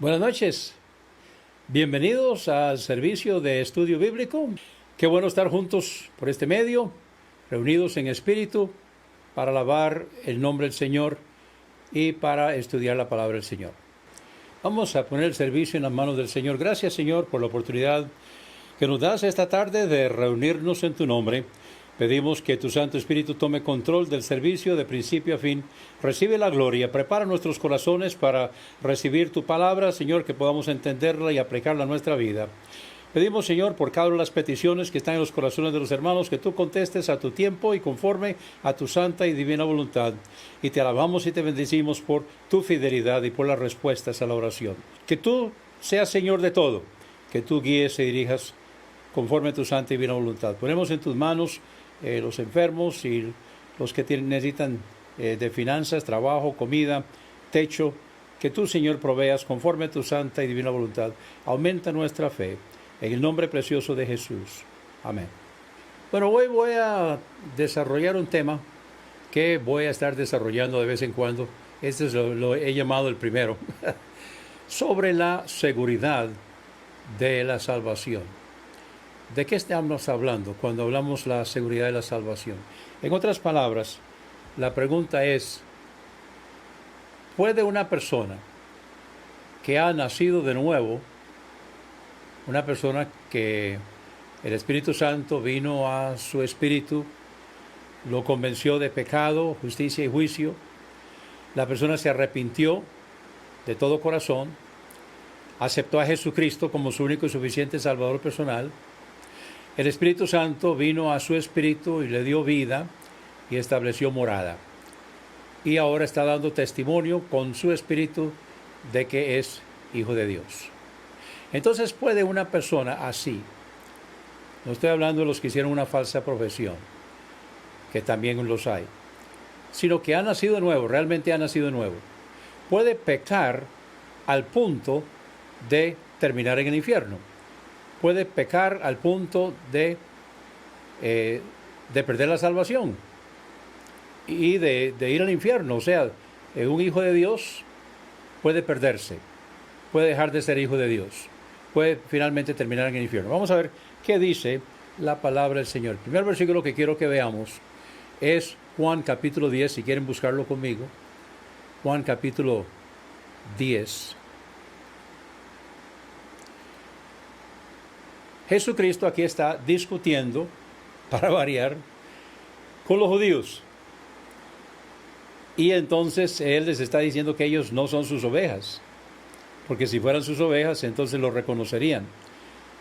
Buenas noches, bienvenidos al servicio de estudio bíblico. Qué bueno estar juntos por este medio, reunidos en espíritu, para alabar el nombre del Señor y para estudiar la palabra del Señor. Vamos a poner el servicio en las manos del Señor. Gracias, Señor, por la oportunidad que nos das esta tarde de reunirnos en tu nombre. Pedimos que tu Santo Espíritu tome control del servicio de principio a fin. Recibe la gloria. Prepara nuestros corazones para recibir tu palabra, Señor, que podamos entenderla y aplicarla a nuestra vida. Pedimos, Señor, por cada una de las peticiones que están en los corazones de los hermanos, que tú contestes a tu tiempo y conforme a tu santa y divina voluntad. Y te alabamos y te bendecimos por tu fidelidad y por las respuestas a la oración. Que tú seas Señor de todo, que tú guíes y dirijas conforme a tu santa y divina voluntad. Ponemos en tus manos los enfermos y los que necesitan de finanzas, trabajo, comida, techo. Que tú, Señor, proveas conforme a tu santa y divina voluntad. Aumenta nuestra fe. En el nombre precioso de Jesús. Amén. Bueno, hoy voy a desarrollar un tema que voy a estar desarrollando de vez en cuando. Este es lo he llamado el primero. Sobre la seguridad de la salvación. ¿De qué estamos hablando cuando hablamos de la seguridad de la salvación? En otras palabras, la pregunta es, ¿puede una persona que ha nacido de nuevo, una persona que el Espíritu Santo vino a su espíritu, lo convenció de pecado, justicia y juicio, la persona se arrepintió de todo corazón, aceptó a Jesucristo como su único y suficiente Salvador personal, el Espíritu Santo vino a su espíritu y le dio vida y estableció morada. Y ahora está dando testimonio con su espíritu de que es hijo de Dios. Entonces, ¿puede una persona así? No estoy hablando de los que hicieron una falsa profesión, que también los hay, sino que ha nacido de nuevo, realmente ha nacido de nuevo. ¿Puede pecar al punto de terminar en el infierno? ¿Puede pecar al punto de perder la salvación y de ir al infierno? O sea, un hijo de Dios puede perderse, puede dejar de ser hijo de Dios, puede finalmente terminar en el infierno. Vamos a ver qué dice la palabra del Señor. El primer versículo que quiero que veamos es Juan capítulo 10, si quieren buscarlo conmigo. Juan capítulo 10. Jesucristo aquí está discutiendo, para variar, con los judíos. Y entonces Él les está diciendo que ellos no son sus ovejas, porque si fueran sus ovejas, entonces lo reconocerían.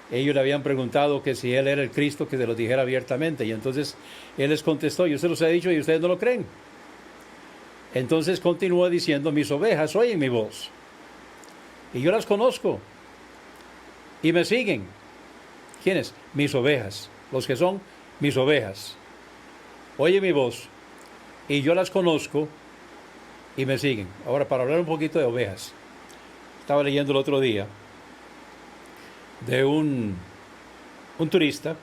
Ellos le habían preguntado que si Él era el Cristo, que se lo dijera abiertamente, y entonces Él les contestó, yo se los he dicho y ustedes no lo creen. Entonces continúa diciendo, mis ovejas oyen mi voz, y yo las conozco, y me siguen. ¿Quiénes? Mis ovejas, los que son mis ovejas. Oye mi voz, y yo las conozco, y me siguen. Ahora, para hablar un poquito de ovejas, estaba leyendo el otro día de un turista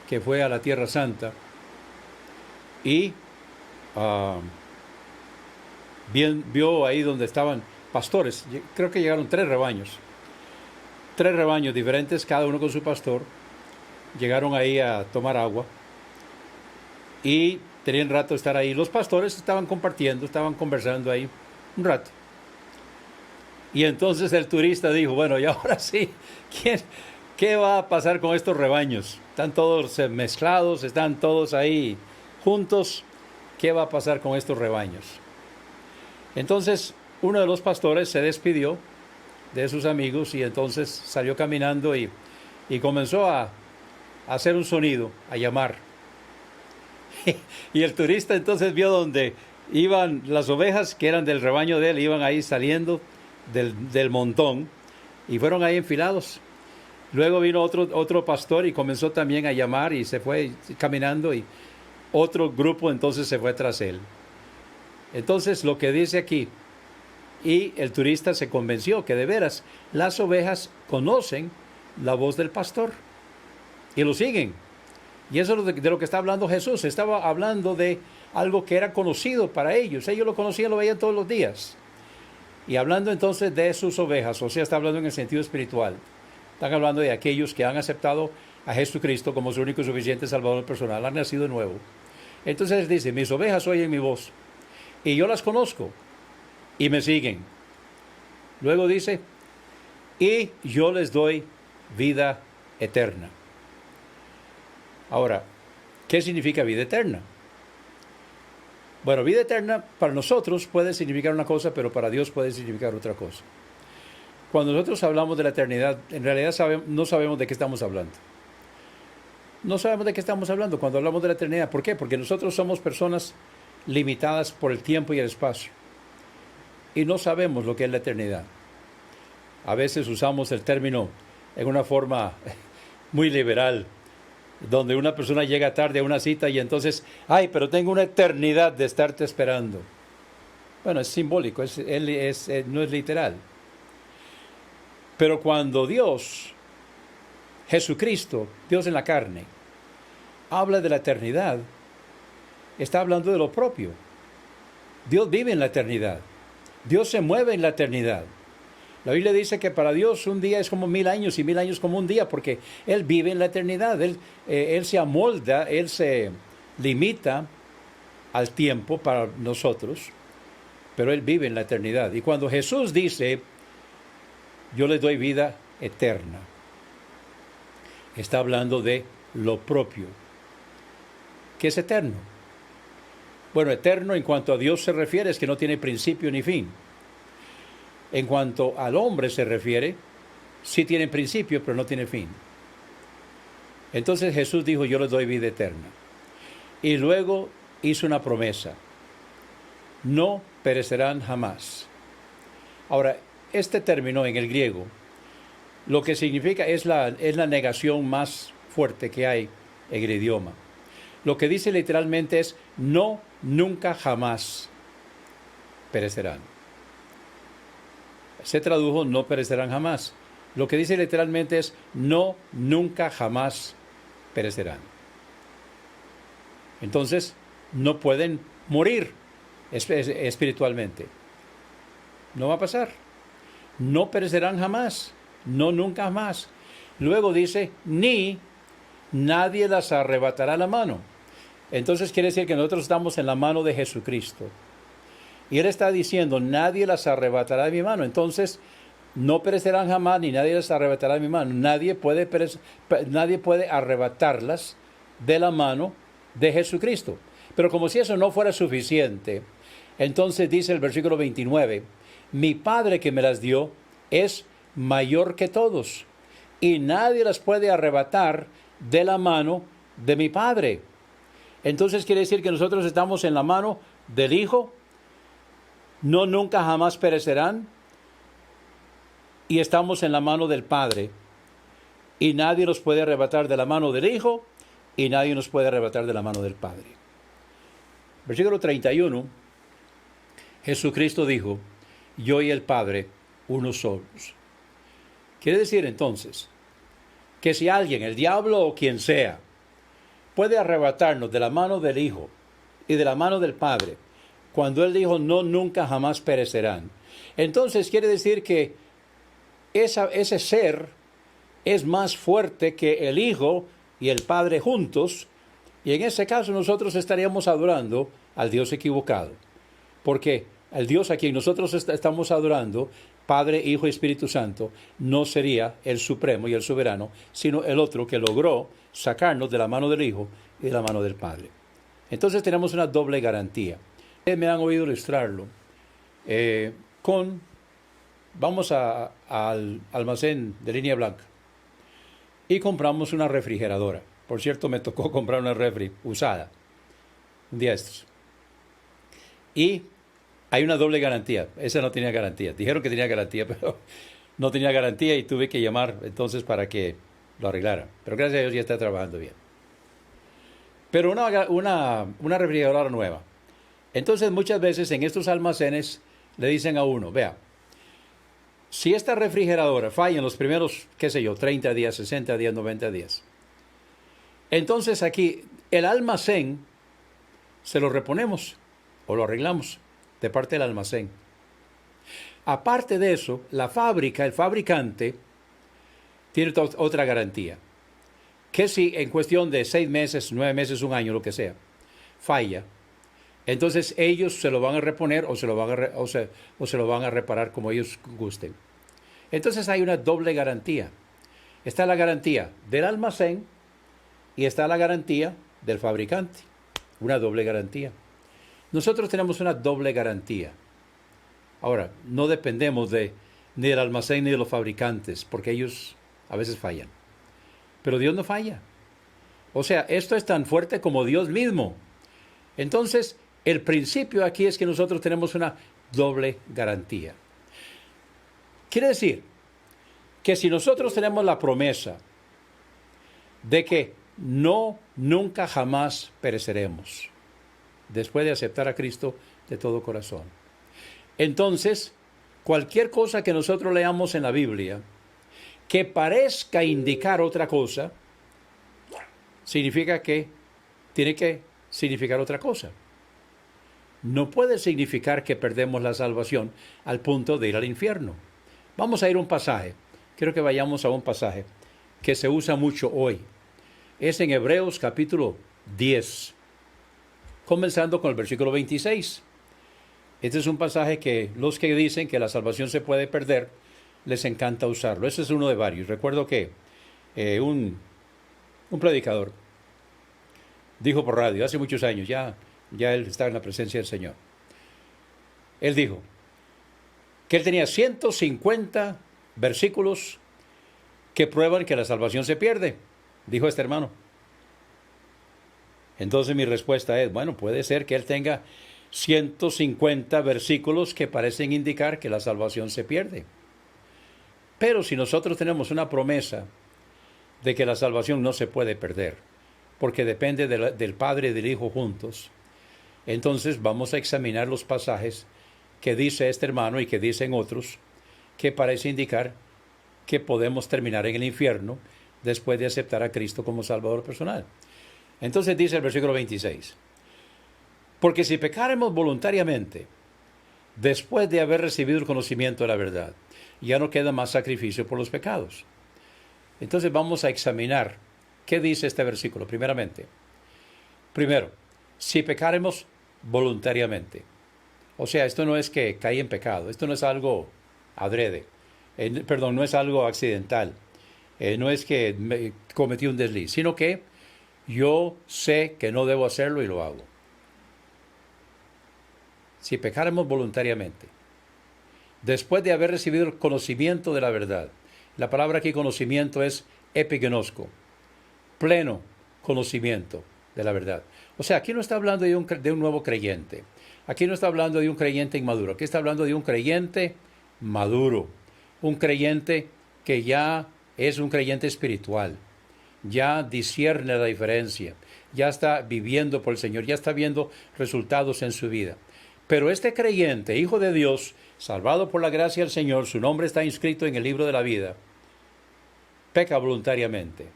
que fue a la Tierra Santa y vio ahí donde estaban pastores. Creo que llegaron 3 rebaños diferentes, cada uno con su pastor. Llegaron ahí a tomar agua y tenían rato de estar ahí. Los pastores estaban compartiendo, estaban conversando ahí un rato. Y entonces el turista dijo, bueno, y ahora sí, ¿qué va a pasar con estos rebaños? Están todos mezclados, están todos ahí juntos. ¿Qué va a pasar con estos rebaños? Entonces uno de los pastores se despidió de sus amigos y entonces salió caminando y comenzó a hacer un sonido, a llamar. Y el turista entonces vio donde iban las ovejas que eran del rebaño de él, iban ahí saliendo del montón y fueron ahí enfilados. Luego vino otro pastor y comenzó también a llamar y se fue caminando y otro grupo entonces se fue tras él. Entonces lo que dice aquí, y el turista se convenció que de veras las ovejas conocen la voz del pastor y lo siguen. Y eso es de lo que está hablando Jesús. Estaba hablando de algo que era conocido para ellos. Ellos lo conocían, lo veían todos los días. Y hablando entonces de sus ovejas, o sea, está hablando en el sentido espiritual. Están hablando de aquellos que han aceptado a Jesucristo como su único y suficiente Salvador personal, han nacido de nuevo. Entonces dice, mis ovejas oyen mi voz, y yo las conozco, y me siguen. Luego dice, y yo les doy vida eterna. Ahora, ¿qué significa vida eterna? Bueno, vida eterna para nosotros puede significar una cosa, pero para Dios puede significar otra cosa. Cuando nosotros hablamos de la eternidad, en realidad no sabemos de qué estamos hablando. No sabemos de qué estamos hablando cuando hablamos de la eternidad. ¿Por qué? Porque nosotros somos personas limitadas por el tiempo y el espacio. Y no sabemos lo que es la eternidad. A veces usamos el término en una forma muy liberal, donde una persona llega tarde a una cita y entonces, ay, pero tengo una eternidad de estarte esperando. Bueno, es simbólico, no es literal. Pero cuando Dios, Jesucristo, Dios en la carne, habla de la eternidad, está hablando de lo propio. Dios vive en la eternidad. Dios se mueve en la eternidad. La Biblia dice que para Dios un día es como 1000 años y 1000 años como un día, porque Él vive en la eternidad. Él se amolda, Él se limita al tiempo para nosotros, pero Él vive en la eternidad. Y cuando Jesús dice, yo les doy vida eterna, está hablando de lo propio, que es eterno. Bueno, eterno en cuanto a Dios se refiere es que no tiene principio ni fin. En cuanto al hombre se refiere, sí tiene principio, pero no tiene fin. Entonces Jesús dijo, yo les doy vida eterna. Y luego hizo una promesa. No perecerán jamás. Ahora, este término en el griego, lo que significa es la negación más fuerte que hay en el idioma. Lo que dice literalmente es, no, nunca, jamás perecerán. Se tradujo, no perecerán jamás. Lo que dice literalmente es, no, nunca, jamás perecerán. Entonces, no pueden morir espiritualmente. No va a pasar. No perecerán jamás. No, nunca jamás. Luego dice, ni nadie las arrebatará la mano. Entonces quiere decir que nosotros estamos en la mano de Jesucristo. Y Él está diciendo, nadie las arrebatará de mi mano. Entonces, no perecerán jamás, ni nadie las arrebatará de mi mano. Nadie puede arrebatarlas de la mano de Jesucristo. Pero como si eso no fuera suficiente, entonces dice el versículo 29, mi Padre que me las dio es mayor que todos, y nadie las puede arrebatar de la mano de mi Padre. Entonces quiere decir que nosotros estamos en la mano del Hijo, no nunca jamás perecerán, y estamos en la mano del Padre, y nadie nos puede arrebatar de la mano del Hijo, y nadie nos puede arrebatar de la mano del Padre. Versículo 31, Jesucristo dijo, yo y el Padre, unos solos. Quiere decir entonces, que si alguien, el diablo o quien sea, puede arrebatarnos de la mano del Hijo y de la mano del Padre, cuando Él dijo, no, nunca, jamás perecerán, entonces quiere decir que ese ser es más fuerte que el Hijo y el Padre juntos, y en ese caso nosotros estaríamos adorando al Dios equivocado, porque el Dios a quien nosotros estamos adorando, Padre, Hijo y Espíritu Santo, no sería el supremo y el soberano, sino el otro que logró sacarnos de la mano del Hijo y de la mano del Padre. Entonces tenemos una doble garantía. Ustedes me han oído ilustrarlo vamos al almacén de Línea Blanca y compramos una refrigeradora. Por cierto, me tocó comprar una refri usada un día estos. Y hay una doble garantía. Esa no tenía garantía. Dijeron que tenía garantía, pero no tenía garantía y tuve que llamar entonces para que lo arreglaran. Pero gracias a Dios ya está trabajando bien. Pero una refrigeradora nueva. Entonces muchas veces en estos almacenes le dicen a uno, vea, si esta refrigeradora falla en los primeros, 30 días, 60 días, 90 días, entonces aquí el almacén se lo reponemos o lo arreglamos de parte del almacén. Aparte de eso, la fábrica, el fabricante, tiene otra garantía. Que si en cuestión de 6 meses, 9 meses, un año, lo que sea, falla, entonces ellos se lo van a reponer o se lo van a, o se lo van a reparar como ellos gusten. Entonces hay una doble garantía. Está la garantía del almacén y está la garantía del fabricante. Una doble garantía. Nosotros tenemos una doble garantía. Ahora, no dependemos ni del almacén ni de los fabricantes, porque ellos a veces fallan. Pero Dios no falla. O sea, esto es tan fuerte como Dios mismo. Entonces, el principio aquí es que nosotros tenemos una doble garantía. Quiere decir que si nosotros tenemos la promesa de que nunca jamás pereceremos, después de aceptar a Cristo de todo corazón, entonces, cualquier cosa que nosotros leamos en la Biblia que parezca indicar otra cosa, significa que tiene que significar otra cosa. No puede significar que perdemos la salvación al punto de ir al infierno. Vamos a ir a un pasaje. Quiero que vayamos a un pasaje que se usa mucho hoy. Es en Hebreos capítulo 10, comenzando con el versículo 26. Este es un pasaje que los que dicen que la salvación se puede perder, les encanta usarlo. Ese es uno de varios. Recuerdo que un predicador dijo por radio, hace muchos años, ya él está en la presencia del Señor. Él dijo que él tenía 150 versículos que prueban que la salvación se pierde, dijo este hermano. Entonces mi respuesta es, bueno, puede ser que él tenga 150 versículos que parecen indicar que la salvación se pierde. Pero si nosotros tenemos una promesa de que la salvación no se puede perder, porque depende del Padre y del Hijo juntos, entonces vamos a examinar los pasajes que dice este hermano y que dicen otros, que parece indicar que podemos terminar en el infierno después de aceptar a Cristo como Salvador personal. Entonces dice el versículo 26, porque si pecáremos voluntariamente, después de haber recibido el conocimiento de la verdad, ya no queda más sacrificio por los pecados. Entonces vamos a examinar qué dice este versículo, primeramente. Primero, si pecáremos voluntariamente. O sea, esto no es que caí en pecado, esto no es algo adrede, no es algo accidental, no es que cometí un desliz, sino que yo sé que no debo hacerlo y lo hago. Si pecáramos voluntariamente, después de haber recibido el conocimiento de la verdad, la palabra aquí conocimiento es epigenosko, pleno conocimiento de la verdad. O sea, aquí no está hablando de un nuevo creyente, aquí no está hablando de un creyente inmaduro, aquí está hablando de un creyente maduro, un creyente que ya es un creyente espiritual, ya discierne la diferencia, ya está viviendo por el Señor, ya está viendo resultados en su vida. Pero este creyente, hijo de Dios, salvado por la gracia del Señor, su nombre está inscrito en el libro de la vida, peca voluntariamente,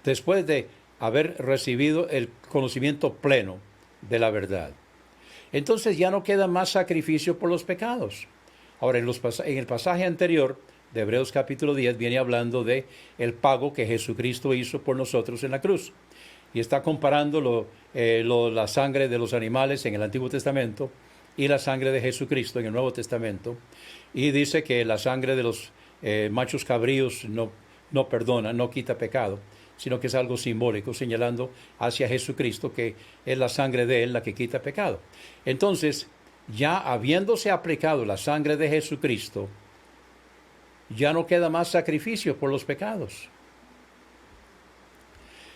después de haber recibido el conocimiento pleno de la verdad. Entonces ya no queda más sacrificio por los pecados. Ahora, en el pasaje anterior de Hebreos capítulo 10 viene hablando de el pago que Jesucristo hizo por nosotros en la cruz. Y está comparando la sangre de los animales en el Antiguo Testamento y la sangre de Jesucristo en el Nuevo Testamento. Y dice que la sangre de los machos cabríos no perdona, no quita pecado, sino que es algo simbólico, señalando hacia Jesucristo, que es la sangre de Él la que quita pecado. Entonces, ya habiéndose aplicado la sangre de Jesucristo, ya no queda más sacrificio por los pecados,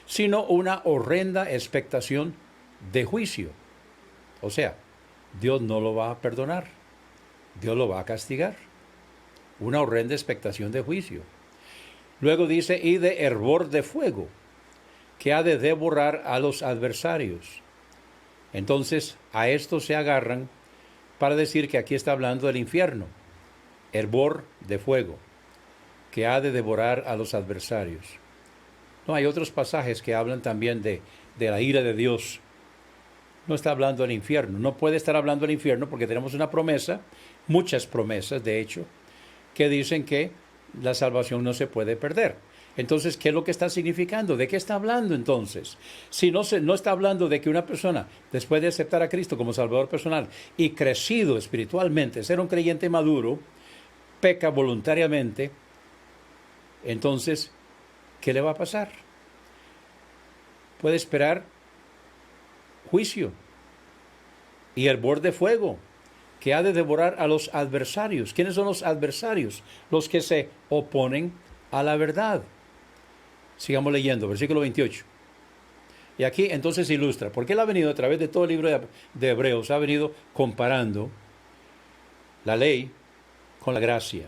sino una horrenda expectación de juicio. O sea, Dios no lo va a perdonar, Dios lo va a castigar. Una horrenda expectación de juicio. Luego dice, y de hervor de fuego, que ha de devorar a los adversarios. Entonces, a esto se agarran para decir que aquí está hablando del infierno. Hervor de fuego, que ha de devorar a los adversarios. No, hay otros pasajes que hablan también de la ira de Dios. no está hablando del infierno. No puede estar hablando del infierno porque tenemos una promesa, muchas promesas de hecho, que dicen que la salvación no se puede perder. Entonces, ¿qué es lo que está significando? ¿De qué está hablando entonces? Si no está hablando de que una persona, después de aceptar a Cristo como Salvador personal y crecido espiritualmente, ser un creyente maduro, peca voluntariamente, entonces, ¿qué le va a pasar? Puede esperar juicio y hervor de fuego que ha de devorar a los adversarios. ¿Quiénes son los adversarios? Los que se oponen a la verdad. Sigamos leyendo, versículo 28. Y aquí entonces ilustra, porque él ha venido a través de todo el libro de Hebreos, ha venido comparando la ley con la gracia.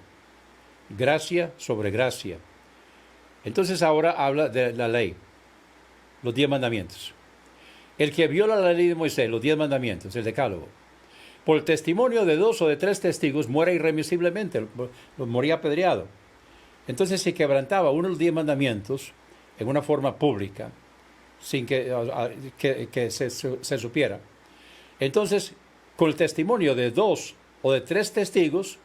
Gracia sobre gracia. Entonces ahora habla de la ley, los 10 mandamientos. El que viola la ley de Moisés, los 10 mandamientos, el decálogo, por el testimonio de 2 o de 3 testigos, muere irremisiblemente, moría apedreado. Entonces, si quebrantaba uno de los 10 mandamientos en una forma pública, sin que se supiera, entonces, con el testimonio de 2 o de 3 testigos,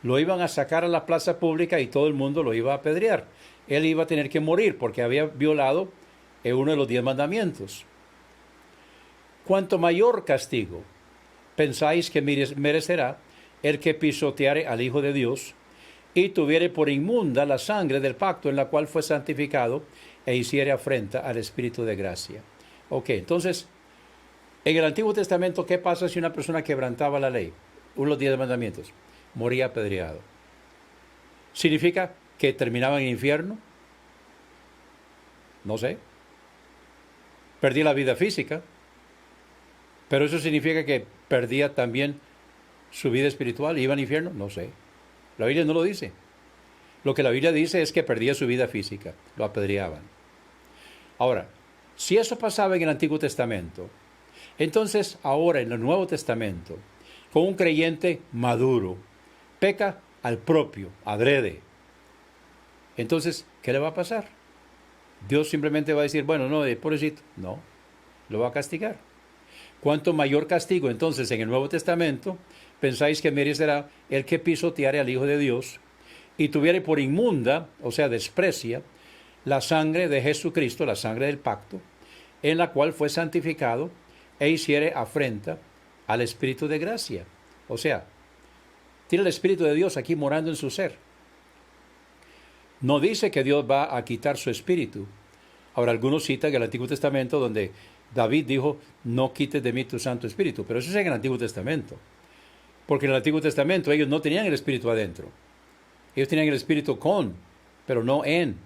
lo iban a sacar a la plaza pública y todo el mundo lo iba a apedrear. Él iba a tener que morir porque había violado uno de los 10 mandamientos. Cuanto mayor castigo pensáis que merecerá el que pisoteare al Hijo de Dios y tuviere por inmunda la sangre del pacto en la cual fue santificado e hiciere afrenta al Espíritu de gracia. Ok, entonces, en el Antiguo Testamento, ¿qué pasa si una persona quebrantaba la ley? Uno de los 10 mandamientos. Moría apedreado. ¿Significa que terminaba en el infierno? No sé. Perdí la vida física. Pero eso significa que perdía también su vida espiritual. ¿Iba al infierno? No sé. La Biblia no lo dice. Lo que la Biblia dice es que perdía su vida física. Lo apedreaban. Ahora, si eso pasaba en el Antiguo Testamento, entonces ahora en el Nuevo Testamento, con un creyente maduro, peca al propio, adrede. Entonces, ¿qué le va a pasar? Dios simplemente va a decir, bueno, no, pobrecito. No, lo va a castigar. Cuanto mayor castigo, entonces, en el Nuevo Testamento, pensáis que merecerá el que pisoteare al Hijo de Dios y tuviere por inmunda, o sea, desprecia, la sangre de Jesucristo, la sangre del pacto, en la cual fue santificado e hiciere afrenta al Espíritu de gracia. O sea, tiene el Espíritu de Dios aquí morando en su ser. No dice que Dios va a quitar su espíritu. Ahora, algunos citan el Antiguo Testamento donde David dijo, no quites de mí tu Santo Espíritu. Pero eso es en el Antiguo Testamento. Porque en el Antiguo Testamento ellos no tenían el Espíritu adentro. Ellos tenían el Espíritu con, pero no en.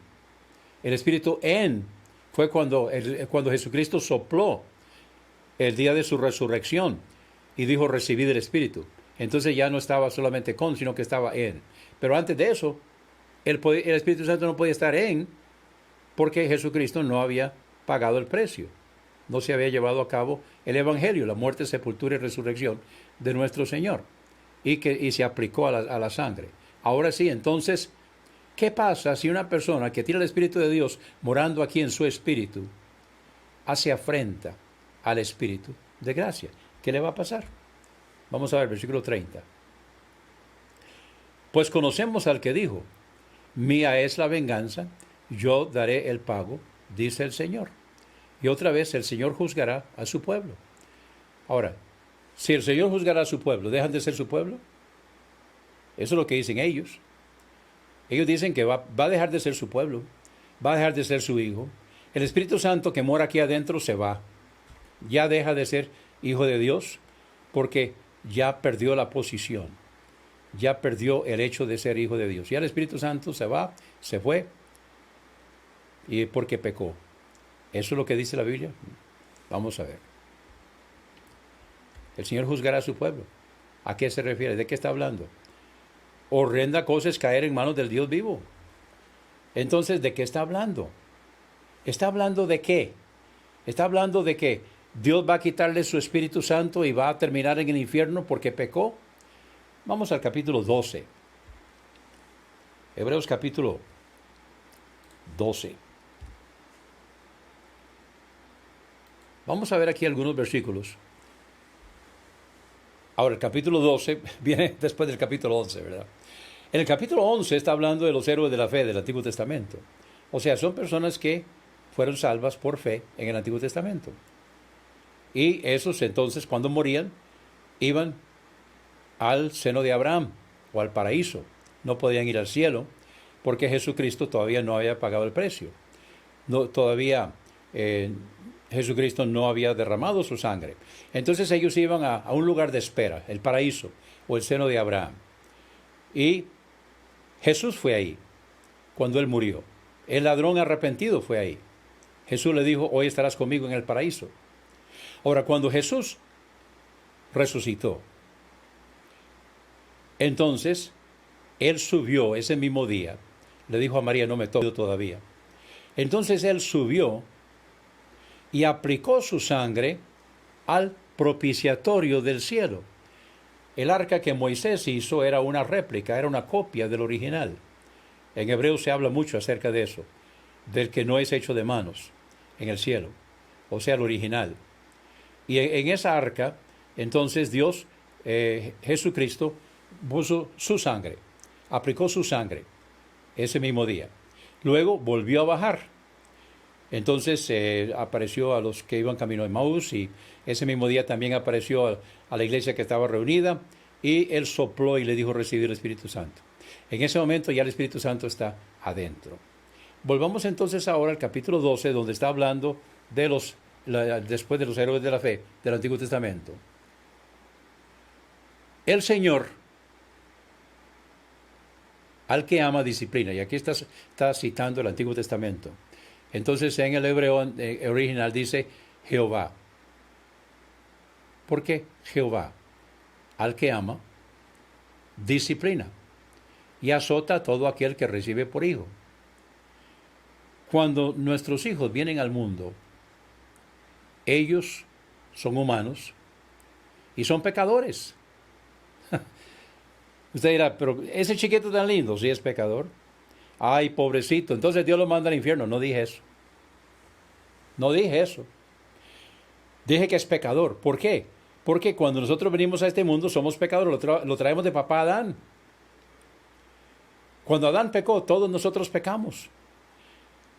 El Espíritu en fue cuando Jesucristo sopló el día de su resurrección y dijo, recibid el Espíritu. Entonces ya no estaba solamente con, sino que estaba en. Pero antes de eso, el Espíritu Santo no podía estar en, porque Jesucristo no había pagado el precio. No se había llevado a cabo el Evangelio, la muerte, sepultura y resurrección de nuestro Señor. Y se aplicó a la sangre. Ahora sí, entonces, ¿qué pasa si una persona que tiene el Espíritu de Dios morando aquí en su espíritu hace afrenta al Espíritu de gracia? ¿Qué le va a pasar? Vamos a ver, versículo 30. Pues conocemos al que dijo, mía es la venganza, yo daré el pago, dice el Señor. Y otra vez el Señor juzgará a su pueblo. Ahora, si el Señor juzgará a su pueblo, ¿dejan de ser su pueblo? Eso es lo que dicen ellos. Ellos dicen que va a dejar de ser su pueblo, va a dejar de ser su hijo. El Espíritu Santo que mora aquí adentro se va. Ya deja de ser hijo de Dios porque ya perdió la posición. Ya perdió el hecho de ser hijo de Dios. Ya el Espíritu Santo se va, se fue, y porque pecó. ¿Eso es lo que dice la Biblia? Vamos a ver. El Señor juzgará a su pueblo. ¿A qué se refiere? ¿De qué está hablando? Horrenda cosa es caer en manos del Dios vivo. Entonces, ¿de qué está hablando? ¿Está hablando de qué? Está hablando de que Dios va a quitarle su Espíritu Santo y va a terminar en el infierno porque pecó. Vamos al capítulo 12. Hebreos capítulo 12. Vamos a ver aquí algunos versículos. Ahora, el capítulo 12 viene después del capítulo 11, ¿verdad? En el capítulo 11 está hablando de los héroes de la fe del Antiguo Testamento. O sea, son personas que fueron salvas por fe en el Antiguo Testamento. Y esos entonces, cuando morían, iban al seno de Abraham o al paraíso. No podían ir al cielo porque Jesucristo todavía no había pagado el precio. Todavía Jesucristo no había derramado su sangre. Entonces ellos iban a un lugar de espera, el paraíso o el seno de Abraham. Y Jesús fue ahí cuando él murió. El ladrón arrepentido fue ahí. Jesús le dijo, hoy estarás conmigo en el paraíso. Ahora, cuando Jesús resucitó, entonces él subió ese mismo día. Le dijo a María, no me toques todavía. Entonces él subió y aplicó su sangre al propiciatorio del cielo. El arca que Moisés hizo era una réplica, era una copia del original. En hebreo se habla mucho acerca de eso, del que no es hecho de manos en el cielo, o sea, el original. Y en esa arca, entonces Dios, Jesucristo, puso su sangre, aplicó su sangre ese mismo día. Luego volvió a bajar. Entonces apareció a los que iban camino de Maús y ese mismo día también apareció a la iglesia que estaba reunida y él sopló y le dijo recibir el Espíritu Santo. En ese momento ya el Espíritu Santo está adentro. Volvamos entonces ahora al capítulo 12 donde está hablando de después de los héroes de la fe del Antiguo Testamento. El Señor al que ama disciplina, y aquí está citando el Antiguo Testamento. Entonces en el hebreo original dice Jehová. ¿Por qué Jehová? Al que ama, disciplina y azota a todo aquel que recibe por hijo. Cuando nuestros hijos vienen al mundo, ellos son humanos y son pecadores. Usted dirá, pero ese chiquito tan lindo, ¿sí es pecador? Ay, pobrecito, entonces Dios lo manda al infierno. No dije eso. No dije eso. Dije que es pecador. ¿Por qué? Porque cuando nosotros venimos a este mundo somos pecadores, lo traemos de papá Adán. Cuando Adán pecó, todos nosotros pecamos.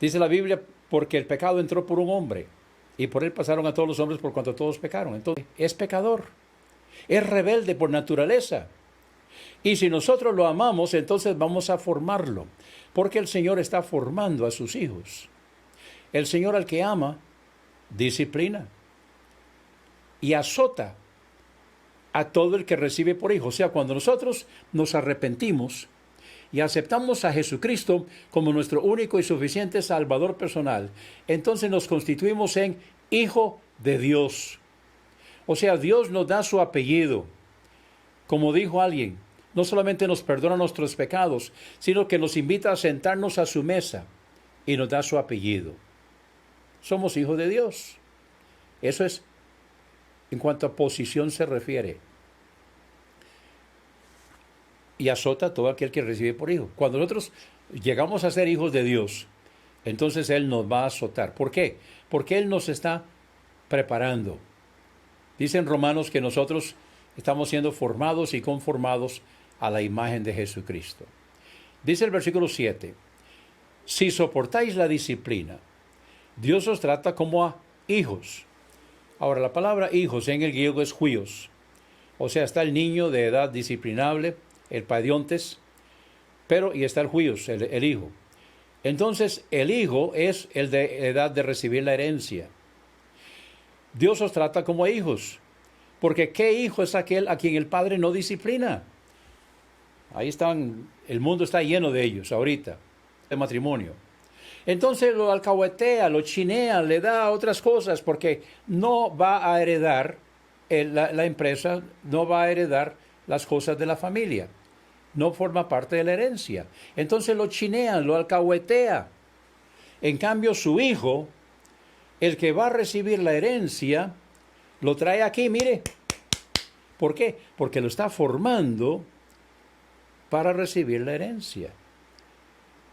Dice la Biblia, porque el pecado entró por un hombre, y por él pasaron a todos los hombres por cuanto todos pecaron. Entonces, es pecador. Es rebelde por naturaleza. Y si nosotros lo amamos, entonces vamos a formarlo, porque el Señor está formando a sus hijos. El Señor al que ama, disciplina y azota a todo el que recibe por hijo. O sea, cuando nosotros nos arrepentimos y aceptamos a Jesucristo como nuestro único y suficiente Salvador personal, entonces nos constituimos en hijo de Dios. O sea, Dios nos da su apellido. Como dijo alguien, no solamente nos perdona nuestros pecados, sino que nos invita a sentarnos a su mesa y nos da su apellido. Somos hijos de Dios. Eso es en cuanto a posición se refiere. Y azota a todo aquel que recibe por hijo. Cuando nosotros llegamos a ser hijos de Dios, entonces Él nos va a azotar. ¿Por qué? Porque Él nos está preparando. Dicen Romanos que nosotros estamos siendo formados y conformados a la imagen de Jesucristo. Dice el versículo 7, si soportáis la disciplina, Dios os trata como a hijos. Ahora, la palabra hijos en el griego es huios. O sea, está el niño de edad disciplinable, el paidiontes, y está el huios, el hijo. Entonces, el hijo es el de edad de recibir la herencia. Dios os trata como a hijos, porque ¿qué hijo es aquel a quien el padre no disciplina? Ahí están, el mundo está lleno de ellos ahorita, de matrimonio. Entonces lo alcahuetea, lo chinea, le da otras cosas, porque no va a heredar la empresa, no va a heredar las cosas de la familia. No forma parte de la herencia. Entonces lo chinean, lo alcahuetea. En cambio, su hijo, el que va a recibir la herencia, lo trae aquí, mire. ¿Por qué? Porque lo está formando para recibir la herencia.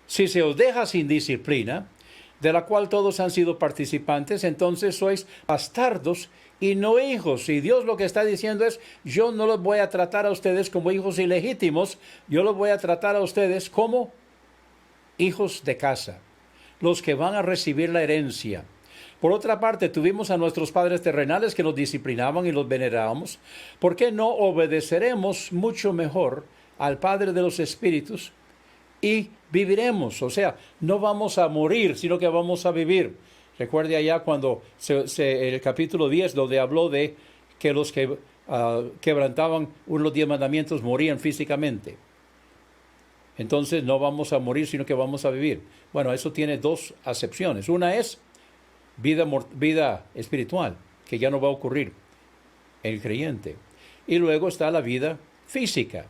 Si se os deja sin disciplina, de la cual todos han sido participantes, entonces sois bastardos y no hijos. Y Dios lo que está diciendo es, yo no los voy a tratar a ustedes como hijos ilegítimos, yo los voy a tratar a ustedes como hijos de casa, los que van a recibir la herencia. Por otra parte, tuvimos a nuestros padres terrenales que nos disciplinaban y los venerábamos. ¿Por qué no obedeceremos mucho mejor al Padre de los Espíritus y viviremos? O sea, no vamos a morir, sino que vamos a vivir. Recuerde allá cuando el capítulo 10, donde habló de que los que quebrantaban uno de los 10 mandamientos morían físicamente. Entonces no vamos a morir, sino que vamos a vivir. Bueno, eso tiene dos acepciones. Una es vida espiritual, que ya no va a ocurrir en el creyente. Y luego está la vida física.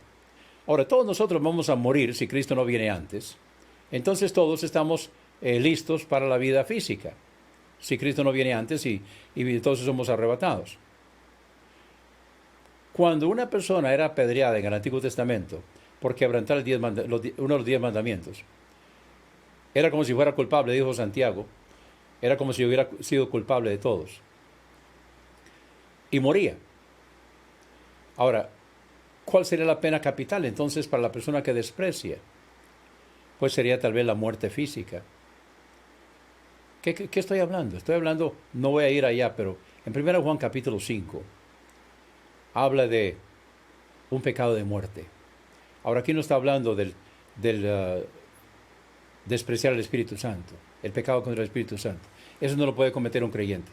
Ahora, todos nosotros vamos a morir si Cristo no viene antes. Entonces todos estamos listos para la vida física, si Cristo no viene antes y entonces somos arrebatados. Cuando una persona era apedreada en el Antiguo Testamento por quebrantar uno de los 10 mandamientos, era como si fuera culpable, dijo Santiago. Era como si hubiera sido culpable de todos. Y moría. Ahora, ¿cuál sería la pena capital entonces para la persona que desprecia? Pues sería tal vez la muerte física. ¿Qué estoy hablando? Estoy hablando, no voy a ir allá, pero en 1 Juan capítulo 5 habla de un pecado de muerte. Ahora, aquí no está hablando del despreciar al Espíritu Santo, el pecado contra el Espíritu Santo. Eso no lo puede cometer un creyente,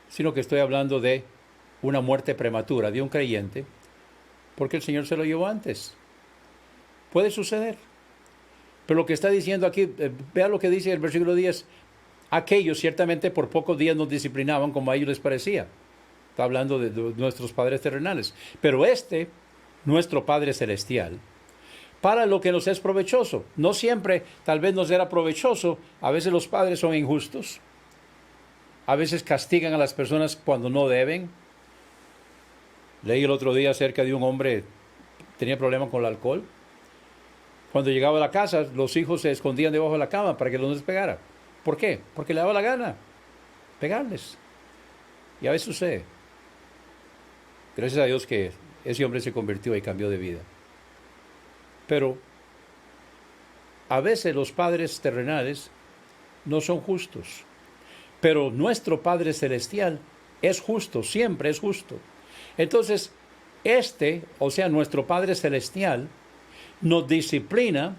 sino que estoy hablando de una muerte prematura de un creyente, porque el Señor se lo llevó antes. Puede suceder. Pero lo que está diciendo aquí, vea lo que dice el versículo 10, aquellos ciertamente por pocos días nos disciplinaban como a ellos les parecía. Está hablando de nuestros padres terrenales. Pero nuestro Padre Celestial, para lo que nos es provechoso. No siempre tal vez nos era provechoso. A veces los padres son injustos. A veces castigan a las personas cuando no deben. Leí el otro día acerca de un hombre que tenía problemas con el alcohol. Cuando llegaba a la casa, los hijos se escondían debajo de la cama para que no les pegara. ¿Por qué? Porque le daba la gana pegarles. Y a veces sucede. Gracias a Dios que ese hombre se convirtió y cambió de vida. Pero a veces los padres terrenales no son justos. Pero nuestro Padre Celestial es justo, siempre es justo. Entonces, o sea, nuestro Padre Celestial, nos disciplina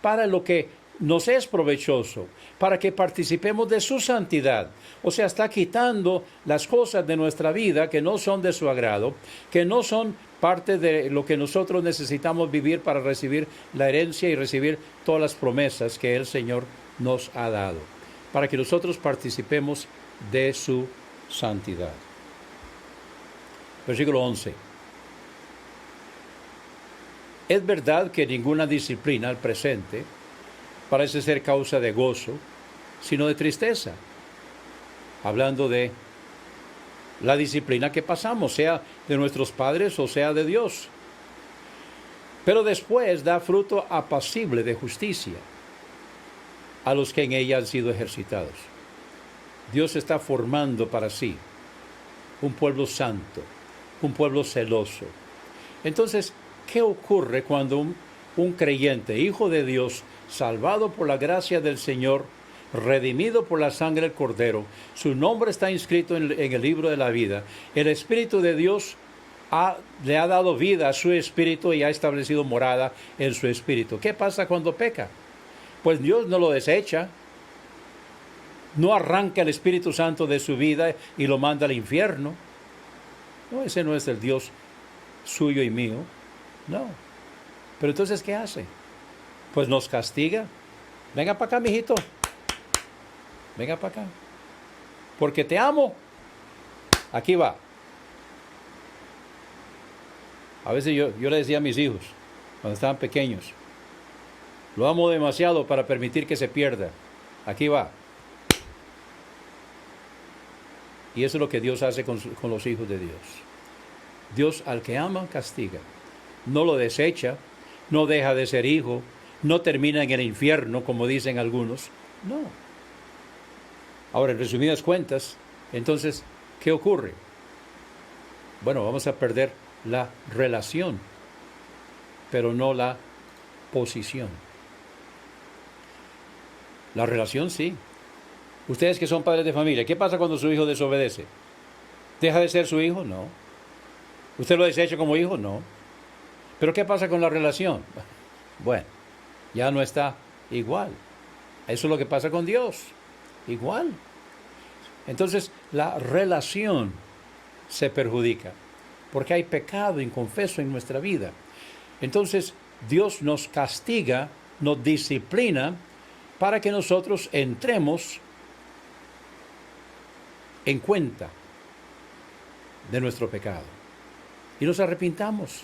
para lo que nos es provechoso, para que participemos de su santidad. O sea, está quitando las cosas de nuestra vida que no son de su agrado, que no son parte de lo que nosotros necesitamos vivir para recibir la herencia y recibir todas las promesas que el Señor nos ha dado, para que nosotros participemos de su santidad. Versículo 11. Es verdad que ninguna disciplina al presente parece ser causa de gozo, sino de tristeza. Hablando de la disciplina que pasamos, sea de nuestros padres o sea de Dios. Pero después da fruto apacible de justicia a los que en ella han sido ejercitados. Dios está formando para sí un pueblo santo, un pueblo celoso. Entonces, ¿qué ocurre cuando un creyente, hijo de Dios, salvado por la gracia del Señor, redimido por la sangre del Cordero, su nombre está inscrito en el libro de la vida, el Espíritu de Dios le ha dado vida a su espíritu y ha establecido morada en su espíritu? ¿Qué pasa cuando peca? Pues Dios no lo desecha, no arranca el Espíritu Santo de su vida y lo manda al infierno. No, ese no es el Dios suyo y mío, no. Pero entonces, ¿qué hace? Pues nos castiga. Venga para acá, mijito. Venga para acá. Porque te amo. Aquí va. A veces yo le decía a mis hijos, cuando estaban pequeños, lo amo demasiado para permitir que se pierda. Aquí va. Y eso es lo que Dios hace con los hijos de Dios. Dios al que ama, castiga. No lo desecha, no deja de ser hijo, no termina en el infierno, como dicen algunos. No. Ahora, en resumidas cuentas, entonces, ¿qué ocurre? Bueno, vamos a perder la relación, pero no la posición. La relación sí. Ustedes que son padres de familia, ¿qué pasa cuando su hijo desobedece? ¿Deja de ser su hijo? No. ¿Usted lo desecha como hijo? No. ¿Pero qué pasa con la relación? Bueno, ya no está igual. Eso es lo que pasa con Dios. Igual. Entonces, la relación se perjudica porque hay pecado inconfeso en nuestra vida. Entonces, Dios nos castiga, nos disciplina para que nosotros entremos en cuenta de nuestro pecado y nos arrepintamos.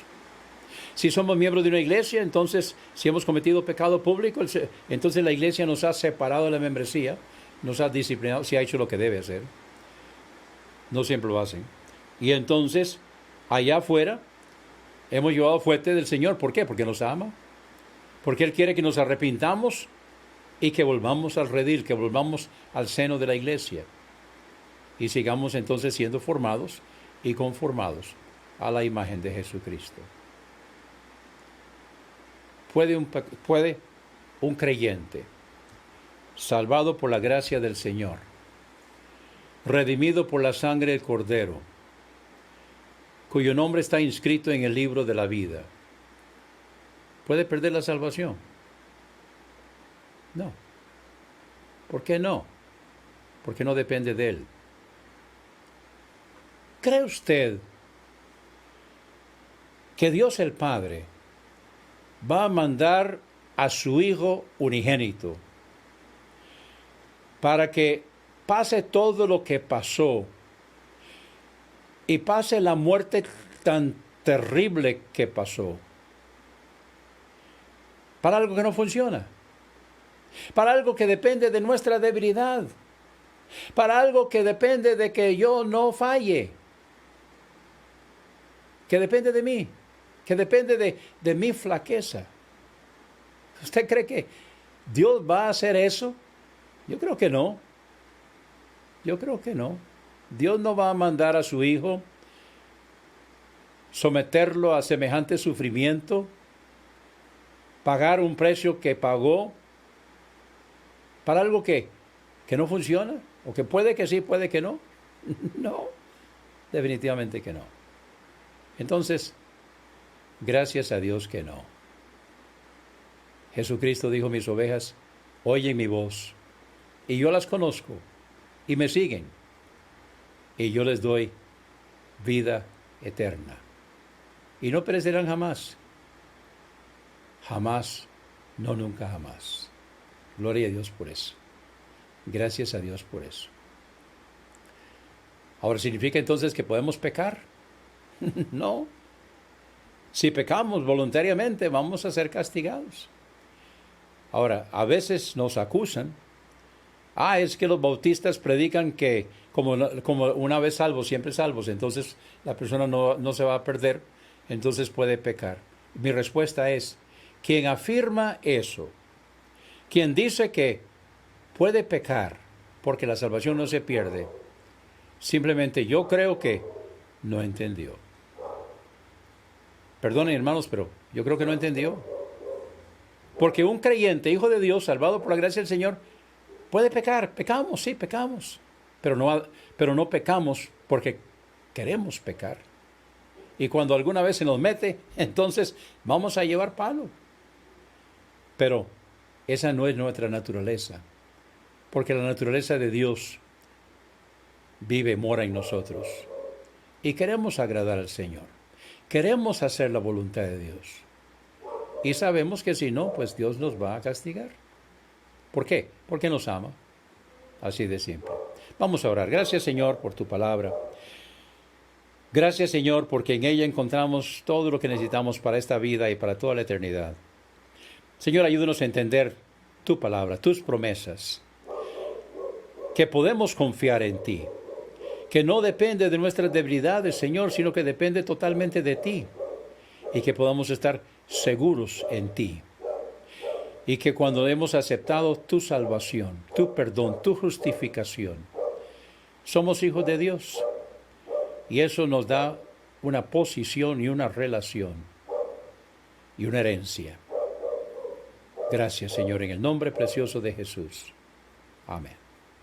Si somos miembros de una iglesia, entonces, si hemos cometido pecado público, entonces la iglesia nos ha separado de la membresía, nos ha disciplinado, si ha hecho lo que debe hacer. No siempre lo hacen. Y entonces, allá afuera, hemos llevado fuerte del Señor. ¿Por qué? Porque nos ama. Porque Él quiere que nos arrepintamos y que volvamos al redil, que volvamos al seno de la iglesia. Y sigamos entonces siendo formados y conformados a la imagen de Jesucristo. ¿Puede un creyente, salvado por la gracia del Señor, redimido por la sangre del Cordero, cuyo nombre está inscrito en el libro de la vida, puede perder la salvación? No. ¿Por qué no? Porque no depende de Él. ¿Cree usted que Dios el Padre va a mandar a su Hijo unigénito para que pase todo lo que pasó y pase la muerte tan terrible que pasó? Para algo que no funciona, para algo que depende de nuestra debilidad, para algo que depende de que yo no falle, que depende de mí, que depende de mi flaqueza. ¿Usted cree que Dios va a hacer eso? Yo creo que no. Yo creo que no. Dios no va a mandar a su Hijo, someterlo a semejante sufrimiento, pagar un precio que pagó para algo que no funciona, o que puede que sí, puede que no. No, definitivamente que no. Entonces, gracias a Dios que no. Jesucristo dijo: mis ovejas oyen mi voz, y yo las conozco, y me siguen, y yo les doy vida eterna, y no perecerán jamás. Jamás, no nunca jamás. Gloria a Dios por eso. Gracias a Dios por eso. Ahora, ¿significa entonces que podemos pecar? No. Si pecamos voluntariamente, vamos a ser castigados. Ahora, a veces nos acusan. Es que los bautistas predican que como una vez salvos, siempre salvos, entonces la persona no se va a perder, entonces puede pecar. Mi respuesta es: quien afirma eso, quien dice que puede pecar porque la salvación no se pierde, simplemente yo creo que no entendió. Perdonen, hermanos, pero yo creo que no entendió. Porque un creyente, hijo de Dios, salvado por la gracia del Señor, puede pecar. Pecamos, sí, pecamos. Pero no pecamos porque queremos pecar. Y cuando alguna vez se nos mete, entonces vamos a llevar palo. Pero esa no es nuestra naturaleza. Porque la naturaleza de Dios vive, mora en nosotros. Y queremos agradar al Señor. Queremos hacer la voluntad de Dios. Y sabemos que si no, pues Dios nos va a castigar. ¿Por qué? Porque nos ama. Así de simple. Vamos a orar. Gracias, Señor, por tu palabra. Gracias, Señor, porque en ella encontramos todo lo que necesitamos para esta vida y para toda la eternidad. Señor, ayúdanos a entender tu palabra, tus promesas. Que podemos confiar en ti. Que no depende de nuestras debilidades, Señor, sino que depende totalmente de ti. Y que podamos estar seguros en ti. y que cuando hemos aceptado tu salvación, tu perdón, tu justificación, somos hijos de Dios. Y eso nos da una posición y una relación y una herencia. Gracias, Señor, en el nombre precioso de Jesús. Amén.